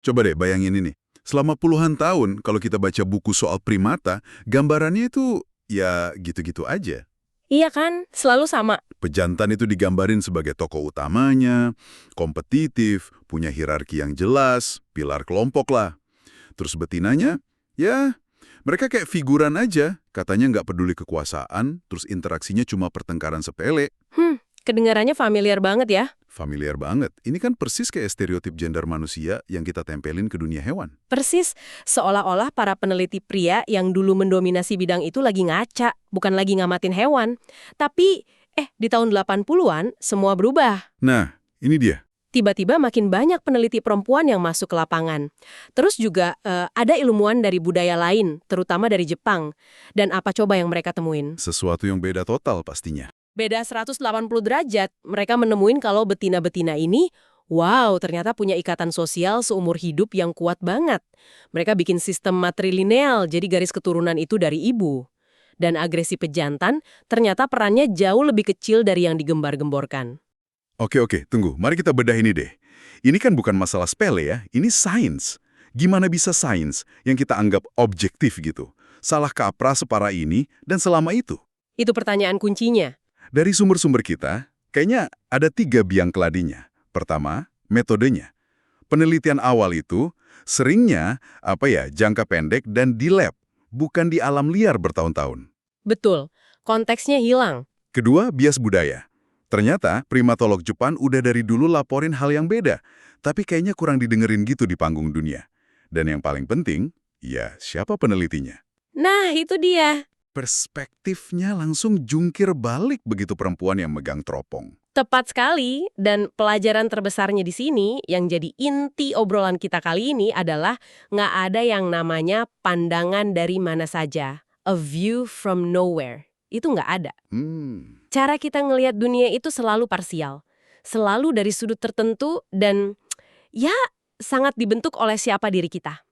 Coba deh bayangin ini. Selama puluhan tahun, kalau kita baca buku soal primata, gambarannya itu ya gitu-gitu aja. Iya kan? Selalu sama. Pejantan itu digambarin sebagai tokoh utamanya, kompetitif, punya hierarki yang jelas, pilar kelompok lah. Terus betinanya, ya mereka kayak figuran aja, katanya nggak peduli kekuasaan, terus interaksinya cuma pertengkaran sepele. Kedengarannya familiar banget ya. Familiar banget. Ini kan persis kayak stereotip gender manusia yang kita tempelin ke dunia hewan. Persis, seolah-olah para peneliti pria yang dulu mendominasi bidang itu lagi ngaca, bukan lagi ngamatin hewan. Tapi, di tahun 80-an, semua berubah. Nah, ini dia. Tiba-tiba makin banyak peneliti perempuan yang masuk ke lapangan. Terus juga ada ilmuwan dari budaya lain, terutama dari Jepang. Dan apa coba yang mereka temuin? Sesuatu yang beda total pastinya. Beda 180 derajat, mereka menemuin kalau betina-betina ini, wow, ternyata punya ikatan sosial seumur hidup yang kuat banget. Mereka bikin sistem matrilineal, jadi garis keturunan itu dari ibu. Dan agresi pejantan, ternyata perannya jauh lebih kecil dari yang digembar-gemborkan. Oke, tunggu. Mari kita bedah ini deh. Ini kan bukan masalah sepele ya, ini sains. Gimana bisa sains yang kita anggap objektif gitu? Salah kaprah separah ini dan selama itu? Itu pertanyaan kuncinya. Dari sumber-sumber kita, kayaknya ada 3 biang keladinya. Pertama, metodenya. Penelitian awal itu seringnya jangka pendek dan di lab, bukan di alam liar bertahun-tahun. Betul, konteksnya hilang. Kedua, bias budaya. Ternyata primatolog Jepang udah dari dulu laporin hal yang beda, tapi kayaknya kurang didengerin gitu di panggung dunia. Dan yang paling penting, ya siapa penelitinya? Nah, itu dia. Perspektifnya langsung jungkir balik begitu perempuan yang megang teropong. Tepat sekali, dan pelajaran terbesarnya di sini, yang jadi inti obrolan kita kali ini adalah nggak ada yang namanya pandangan dari mana saja. A view from nowhere. Itu nggak ada. Cara kita ngelihat dunia itu selalu parsial. Selalu dari sudut tertentu dan ya sangat dibentuk oleh siapa diri kita.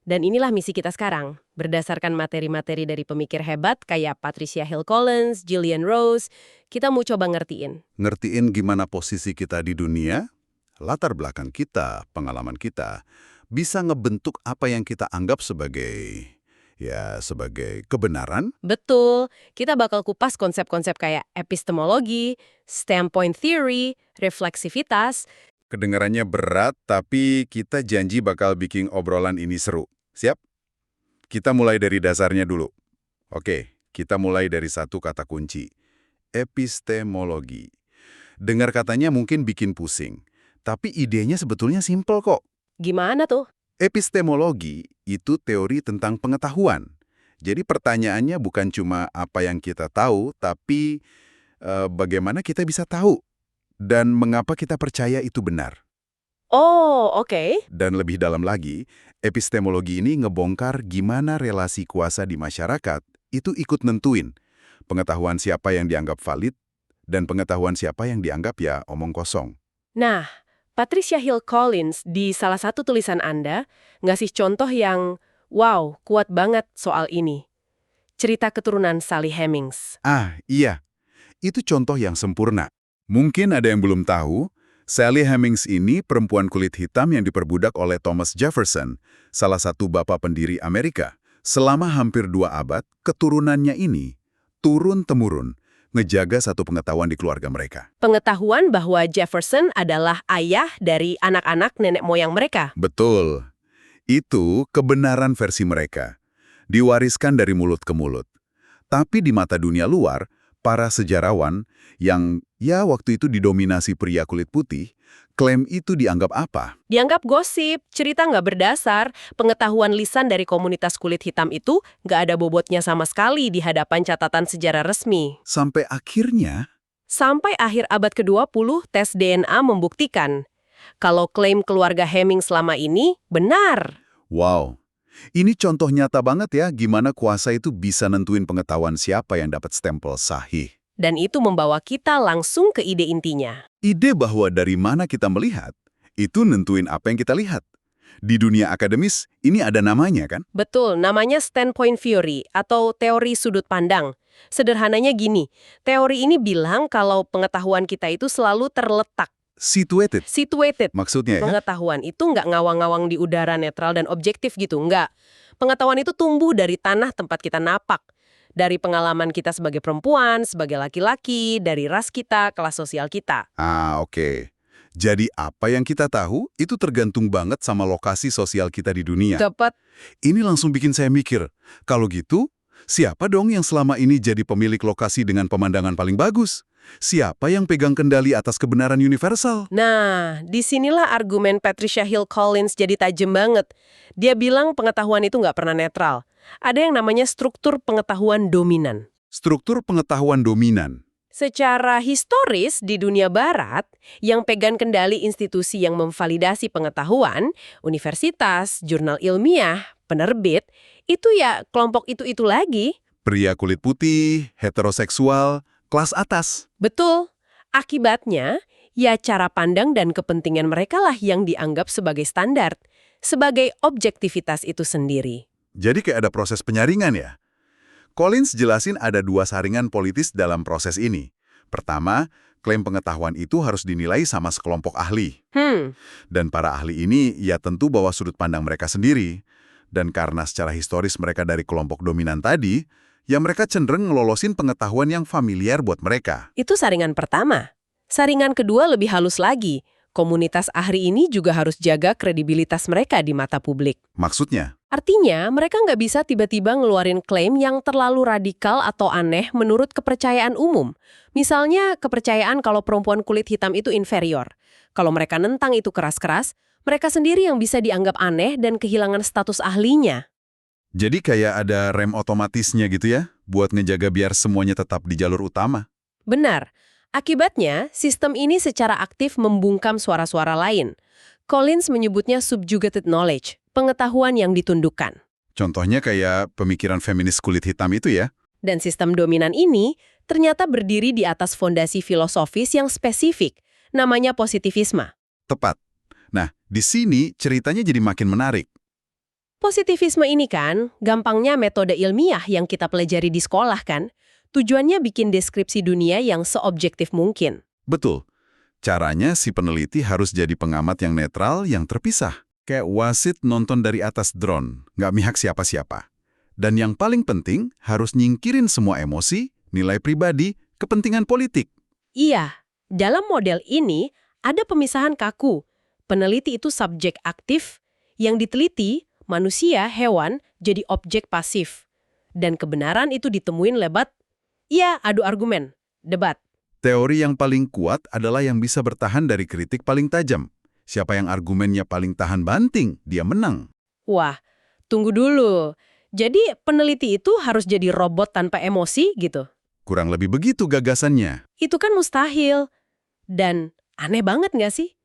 Dan inilah misi kita sekarang. Berdasarkan materi-materi dari pemikir hebat kayak Patricia Hill Collins, Gillian Rose, kita mau coba ngertiin. Ngertiin gimana posisi kita di dunia, latar belakang kita, pengalaman kita, bisa ngebentuk apa yang kita anggap sebagai kebenaran. Betul, kita bakal kupas konsep-konsep kayak epistemologi, standpoint theory, refleksivitas. Kedengarannya berat, tapi kita janji bakal bikin obrolan ini seru. Siap? Kita mulai dari dasarnya dulu. Oke, kita mulai dari satu kata kunci. Epistemologi. Dengar katanya mungkin bikin pusing, tapi idenya sebetulnya simpel kok. Gimana tuh? Epistemologi itu teori tentang pengetahuan. Jadi pertanyaannya bukan cuma apa yang kita tahu, tapi bagaimana kita bisa tahu dan mengapa kita percaya itu benar. Oh, oke. Dan lebih dalam lagi, epistemologi ini ngebongkar gimana relasi kuasa di masyarakat itu ikut nentuin pengetahuan siapa yang dianggap valid dan pengetahuan siapa yang dianggap ya omong kosong. Nah, Patricia Hill Collins di salah satu tulisan Anda ngasih contoh yang, wow, kuat banget soal ini. Cerita keturunan Sally Hemings. Ah, iya. Itu contoh yang sempurna. Mungkin ada yang belum tahu, Sally Hemings ini perempuan kulit hitam yang diperbudak oleh Thomas Jefferson, salah satu bapak pendiri Amerika. Selama hampir 2 abad, keturunannya ini turun-temurun ngejaga satu pengetahuan di keluarga mereka. Pengetahuan bahwa Jefferson adalah ayah dari anak-anak nenek moyang mereka. Betul. Itu kebenaran versi mereka. Diwariskan dari mulut ke mulut. Tapi di mata dunia luar, para sejarawan yang waktu itu didominasi pria kulit putih, klaim itu dianggap apa? Dianggap gosip, cerita nggak berdasar, pengetahuan lisan dari komunitas kulit hitam itu nggak ada bobotnya sama sekali di hadapan catatan sejarah resmi. Sampai akhir abad ke-20, tes DNA membuktikan kalau klaim keluarga Heming selama ini benar. Wow. Ini contoh nyata banget ya gimana kuasa itu bisa nentuin pengetahuan siapa yang dapat stempel sahih. Dan itu membawa kita langsung ke ide intinya. Ide bahwa dari mana kita melihat, itu nentuin apa yang kita lihat. Di dunia akademis, ini ada namanya kan? Betul, namanya standpoint theory atau teori sudut pandang. Sederhananya gini, teori ini bilang kalau pengetahuan kita itu selalu terletak. Situated. Situated. Maksudnya ya? Pengetahuan itu nggak ngawang-ngawang di udara netral dan objektif gitu, nggak. Pengetahuan itu tumbuh dari tanah tempat kita napak. Dari pengalaman kita sebagai perempuan, sebagai laki-laki, dari ras kita, kelas sosial kita. Oke. Jadi apa yang kita tahu itu tergantung banget sama lokasi sosial kita di dunia. Tepat. Ini langsung bikin saya mikir, kalau gitu, siapa dong yang selama ini jadi pemilik lokasi dengan pemandangan paling bagus? Siapa yang pegang kendali atas kebenaran universal? Nah, disinilah argumen Patricia Hill Collins jadi tajam banget. Dia bilang pengetahuan itu nggak pernah netral. Ada yang namanya struktur pengetahuan dominan. Struktur pengetahuan dominan. Secara historis di dunia barat, yang pegang kendali institusi yang memvalidasi pengetahuan, universitas, jurnal ilmiah, penerbit, itu ya kelompok itu lagi. Pria kulit putih, heteroseksual, kelas atas. Betul. Akibatnya, ya cara pandang dan kepentingan mereka lah yang dianggap sebagai standar, sebagai objektivitas itu sendiri. Jadi kayak ada proses penyaringan ya? Collins jelasin ada 2 saringan politis dalam proses ini. Pertama, klaim pengetahuan itu harus dinilai sama sekelompok ahli. Dan para ahli ini ya tentu bawa sudut pandang mereka sendiri. Dan karena secara historis mereka dari kelompok dominan tadi, ya mereka cenderung ngelolosin pengetahuan yang familiar buat mereka. Itu saringan pertama. Saringan kedua lebih halus lagi. Komunitas ahli ini juga harus jaga kredibilitas mereka di mata publik. Maksudnya? Artinya, mereka nggak bisa tiba-tiba ngeluarin klaim yang terlalu radikal atau aneh menurut kepercayaan umum. Misalnya, kepercayaan kalau perempuan kulit hitam itu inferior. Kalau mereka nentang itu keras-keras, mereka sendiri yang bisa dianggap aneh dan kehilangan status ahlinya. Jadi kayak ada rem otomatisnya gitu ya, buat ngejaga biar semuanya tetap di jalur utama. Benar. Akibatnya, sistem ini secara aktif membungkam suara-suara lain. Collins menyebutnya subjugated knowledge, pengetahuan yang ditundukkan. Contohnya kayak pemikiran feminis kulit hitam itu ya. Dan sistem dominan ini ternyata berdiri di atas fondasi filosofis yang spesifik, namanya positivisme. Tepat. Nah, di sini ceritanya jadi makin menarik. Positivisme ini kan, gampangnya metode ilmiah yang kita pelajari di sekolah kan, tujuannya bikin deskripsi dunia yang seobjektif mungkin. Betul. Caranya si peneliti harus jadi pengamat yang netral, yang terpisah. Kayak wasit nonton dari atas drone, nggak mihak siapa-siapa. Dan yang paling penting, harus nyingkirin semua emosi, nilai pribadi, kepentingan politik. Iya, dalam model ini ada pemisahan kaku. Peneliti itu subjek aktif, yang diteliti, manusia, hewan, jadi objek pasif. Dan kebenaran itu ditemuin lewat, ya adu argumen, debat. Teori yang paling kuat adalah yang bisa bertahan dari kritik paling tajam. Siapa yang argumennya paling tahan banting, dia menang. Wah, tunggu dulu. Jadi peneliti itu harus jadi robot tanpa emosi gitu? Kurang lebih begitu gagasannya. Itu kan mustahil. Dan aneh banget nggak sih?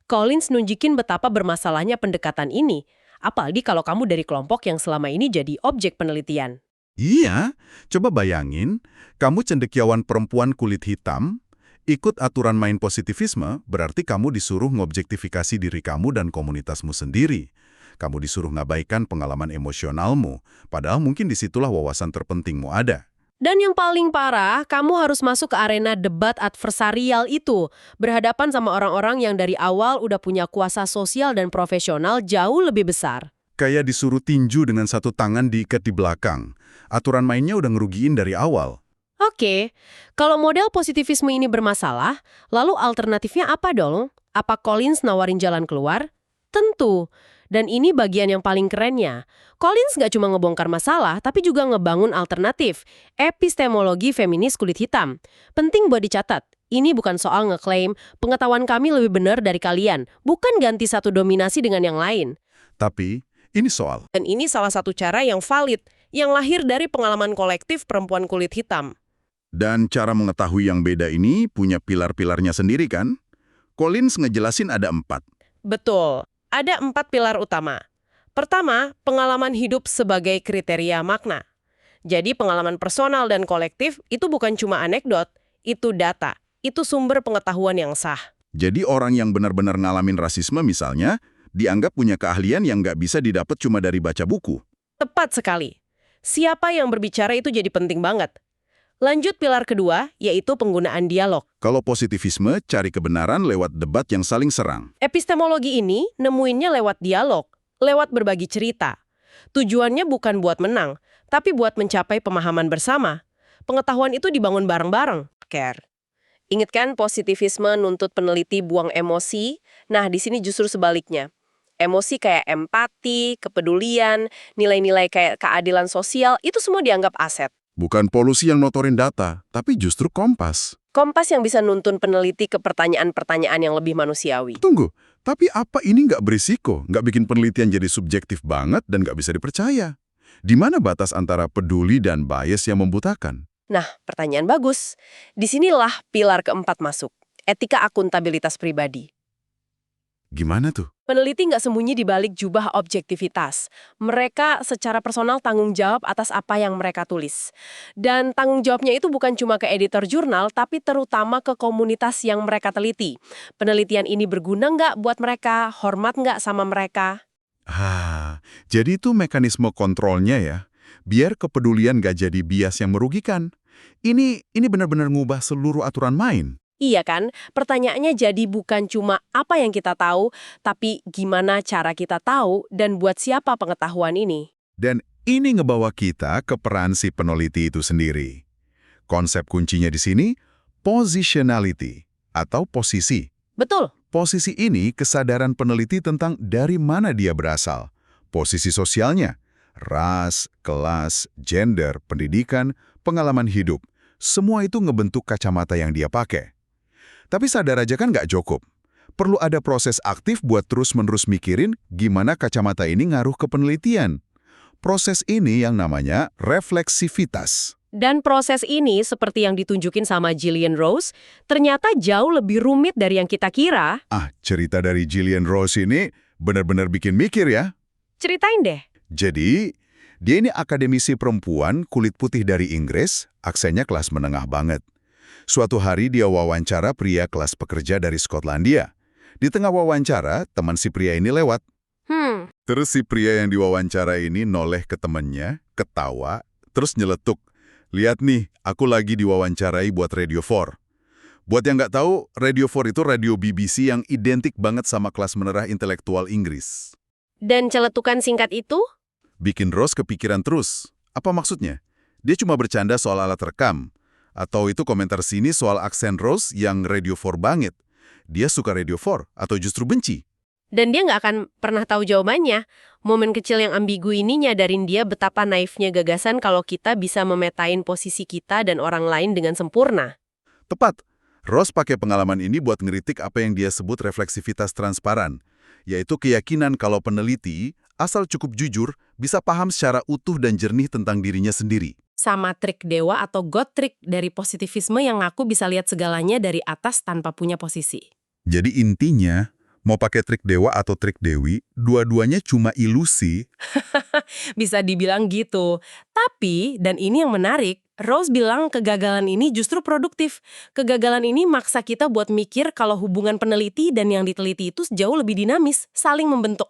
Collins nunjukin betapa bermasalahnya pendekatan ini. Apalagi kalau kamu dari kelompok yang selama ini jadi objek penelitian. Iya, coba bayangin, kamu cendekiawan perempuan kulit hitam, ikut aturan main positivisme, berarti kamu disuruh ngobjektifikasi diri kamu dan komunitasmu sendiri. Kamu disuruh ngabaikan pengalaman emosionalmu, padahal mungkin disitulah wawasan terpentingmu ada. Dan yang paling parah, kamu harus masuk ke arena debat adversarial itu, berhadapan sama orang-orang yang dari awal udah punya kuasa sosial dan profesional jauh lebih besar. Kayak disuruh tinju dengan satu tangan diikat di belakang. Aturan mainnya udah ngerugiin dari awal. Oke, kalau model positivisme ini bermasalah, lalu alternatifnya apa dong? Apa Collins nawarin jalan keluar? Tentu. Dan ini bagian yang paling kerennya. Collins nggak cuma ngebongkar masalah, tapi juga ngebangun alternatif. Epistemologi feminis kulit hitam. Penting buat dicatat. Ini bukan soal ngeklaim pengetahuan kami lebih benar dari kalian. Bukan ganti satu dominasi dengan yang lain. Tapi, ini soal. Dan ini salah satu cara yang valid, yang lahir dari pengalaman kolektif perempuan kulit hitam. Dan cara mengetahui yang beda ini punya pilar-pilarnya sendiri kan? Collins ngejelasin ada 4. Betul. Ada 4 pilar utama. Pertama, pengalaman hidup sebagai kriteria makna. Jadi pengalaman personal dan kolektif itu bukan cuma anekdot, itu data. Itu sumber pengetahuan yang sah. Jadi orang yang benar-benar ngalamin rasisme misalnya, dianggap punya keahlian yang nggak bisa didapat cuma dari baca buku. Tepat sekali. Siapa yang berbicara itu jadi penting banget. Lanjut pilar kedua, yaitu penggunaan dialog. Kalau positivisme, cari kebenaran lewat debat yang saling serang. Epistemologi ini nemuinnya lewat dialog, lewat berbagi cerita. Tujuannya bukan buat menang, tapi buat mencapai pemahaman bersama. Pengetahuan itu dibangun bareng-bareng. Care. Ingat kan positivisme nuntut peneliti buang emosi? Nah, di sini justru sebaliknya. Emosi kayak empati, kepedulian, nilai-nilai kayak keadilan sosial, itu semua dianggap aset. Bukan polusi yang notorin data, tapi justru kompas. Kompas yang bisa nuntun peneliti ke pertanyaan-pertanyaan yang lebih manusiawi. Tunggu, tapi apa ini nggak berisiko? Nggak bikin penelitian jadi subjektif banget dan nggak bisa dipercaya? Di mana batas antara peduli dan bias yang membutakan? Nah, pertanyaan bagus. Disinilah pilar keempat masuk, etika akuntabilitas pribadi. Gimana tuh? Peneliti nggak sembunyi di balik jubah objektivitas. Mereka secara personal tanggung jawab atas apa yang mereka tulis. Dan tanggung jawabnya itu bukan cuma ke editor jurnal, tapi terutama ke komunitas yang mereka teliti. Penelitian ini berguna nggak buat mereka? Hormat nggak sama mereka? Jadi itu mekanisme kontrolnya ya. Biar kepedulian nggak jadi bias yang merugikan. Ini benar-benar ngubah seluruh aturan main. Iya kan? Pertanyaannya jadi bukan cuma apa yang kita tahu, tapi gimana cara kita tahu dan buat siapa pengetahuan ini. Dan ini ngebawa kita ke peran si peneliti itu sendiri. Konsep kuncinya di sini, positionality atau posisi. Betul. Posisi ini kesadaran peneliti tentang dari mana dia berasal. Posisi sosialnya, ras, kelas, gender, pendidikan, pengalaman hidup. Semua itu ngebentuk kacamata yang dia pakai. Tapi sadar aja kan nggak cukup. Perlu ada proses aktif buat terus-menerus mikirin gimana kacamata ini ngaruh ke penelitian. Proses ini yang namanya refleksivitas. Dan proses ini, seperti yang ditunjukin sama Gillian Rose, ternyata jauh lebih rumit dari yang kita kira. Cerita dari Gillian Rose ini benar-benar bikin mikir ya. Ceritain deh. Jadi, dia ini akademisi perempuan kulit putih dari Inggris, aksennya kelas menengah banget. Suatu hari dia wawancara pria kelas pekerja dari Skotlandia. Di tengah wawancara, teman si pria ini lewat. Terus si pria yang diwawancara ini noleh ke temannya, ketawa, terus nyeletuk. Lihat nih, aku lagi diwawancarai buat Radio 4. Buat yang nggak tahu, Radio 4 itu radio BBC yang identik banget sama kelas menengah intelektual Inggris. Dan celetukan singkat itu? Bikin Rose kepikiran terus. Apa maksudnya? Dia cuma bercanda soal alat rekam. Atau itu komentar sini soal aksen Rose yang Radio 4 banget. Dia suka Radio 4 atau justru benci? Dan dia nggak akan pernah tahu jawabannya. Momen kecil yang ambigu ini nyadarin dia betapa naifnya gagasan kalau kita bisa memetain posisi kita dan orang lain dengan sempurna. Tepat. Rose pakai pengalaman ini buat ngeritik apa yang dia sebut refleksivitas transparan, yaitu keyakinan kalau peneliti, asal cukup jujur, bisa paham secara utuh dan jernih tentang dirinya sendiri. Sama trik dewa atau God trick dari positivisme yang ngaku bisa lihat segalanya dari atas tanpa punya posisi. Jadi intinya, mau pakai trik dewa atau trik dewi, dua-duanya cuma ilusi. Bisa dibilang gitu. Tapi, dan ini yang menarik, Rose bilang kegagalan ini justru produktif. Kegagalan ini maksa kita buat mikir kalau hubungan peneliti dan yang diteliti itu jauh lebih dinamis, saling membentuk.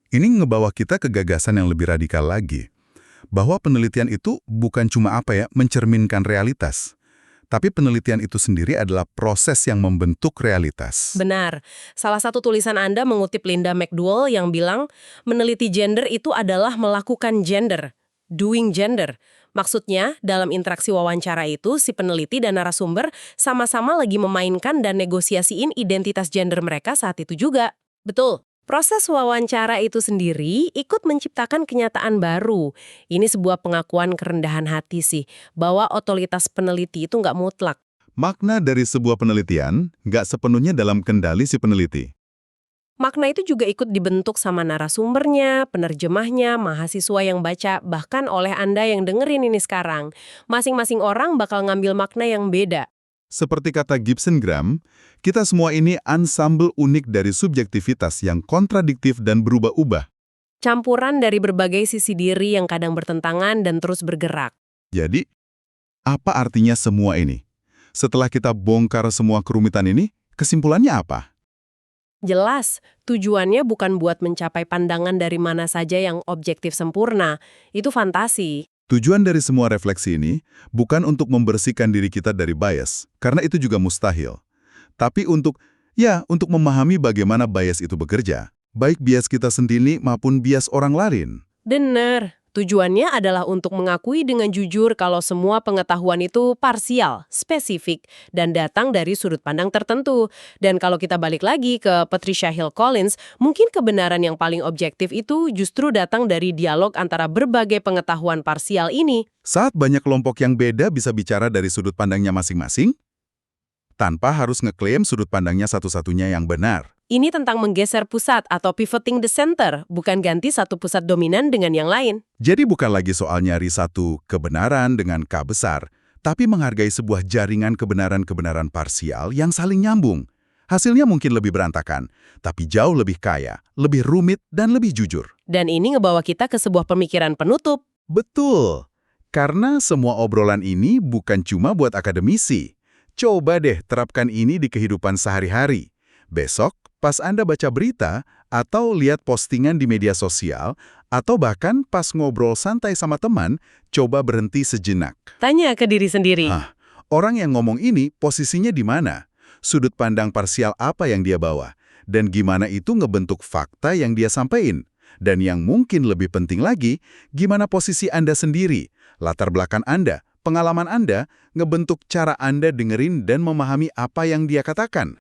Ini ngebawa kita ke gagasan yang lebih radikal lagi. Bahwa penelitian itu bukan cuma mencerminkan realitas. Tapi penelitian itu sendiri adalah proses yang membentuk realitas. Benar. Salah satu tulisan Anda mengutip Linda McDowell yang bilang, meneliti gender itu adalah melakukan gender, doing gender. Maksudnya, dalam interaksi wawancara itu, si peneliti dan narasumber sama-sama lagi memainkan dan negosiasiin identitas gender mereka saat itu juga. Betul. Proses wawancara itu sendiri ikut menciptakan kenyataan baru. Ini sebuah pengakuan kerendahan hati sih, bahwa otoritas peneliti itu nggak mutlak. Makna dari sebuah penelitian nggak sepenuhnya dalam kendali si peneliti. Makna itu juga ikut dibentuk sama narasumbernya, penerjemahnya, mahasiswa yang baca, bahkan oleh Anda yang dengerin ini sekarang. Masing-masing orang bakal ngambil makna yang beda. Seperti kata Gibson Graham, kita semua ini ansambel unik dari subjektivitas yang kontradiktif dan berubah-ubah. Campuran dari berbagai sisi diri yang kadang bertentangan dan terus bergerak. Jadi, apa artinya semua ini? Setelah kita bongkar semua kerumitan ini, kesimpulannya apa? Jelas, tujuannya bukan buat mencapai pandangan dari mana saja yang objektif sempurna. Itu fantasi. Tujuan dari semua refleksi ini bukan untuk membersihkan diri kita dari bias, karena itu juga mustahil. Tapi untuk memahami bagaimana bias itu bekerja, baik bias kita sendiri maupun bias orang lain. Benar. Tujuannya adalah untuk mengakui dengan jujur kalau semua pengetahuan itu parsial, spesifik, dan datang dari sudut pandang tertentu. Dan kalau kita balik lagi ke Patricia Hill Collins, mungkin kebenaran yang paling objektif itu justru datang dari dialog antara berbagai pengetahuan parsial ini. Saat banyak kelompok yang beda bisa bicara dari sudut pandangnya masing-masing, tanpa harus ngeklaim sudut pandangnya satu-satunya yang benar. Ini tentang menggeser pusat atau pivoting the center, bukan ganti satu pusat dominan dengan yang lain. Jadi bukan lagi soal nyari satu kebenaran dengan K besar, tapi menghargai sebuah jaringan kebenaran-kebenaran parsial yang saling nyambung. Hasilnya mungkin lebih berantakan, tapi jauh lebih kaya, lebih rumit, dan lebih jujur. Dan ini ngebawa kita ke sebuah pemikiran penutup. Betul, karena semua obrolan ini bukan cuma buat akademisi. Coba deh terapkan ini di kehidupan sehari-hari. Besok, pas Anda baca berita, atau lihat postingan di media sosial, atau bahkan pas ngobrol santai sama teman, coba berhenti sejenak. Tanya ke diri sendiri. Orang yang ngomong ini posisinya di mana? Sudut pandang parsial apa yang dia bawa? Dan gimana itu ngebentuk fakta yang dia sampaikan? Dan yang mungkin lebih penting lagi, gimana posisi Anda sendiri, latar belakang Anda, pengalaman Anda, ngebentuk cara Anda dengerin dan memahami apa yang dia katakan?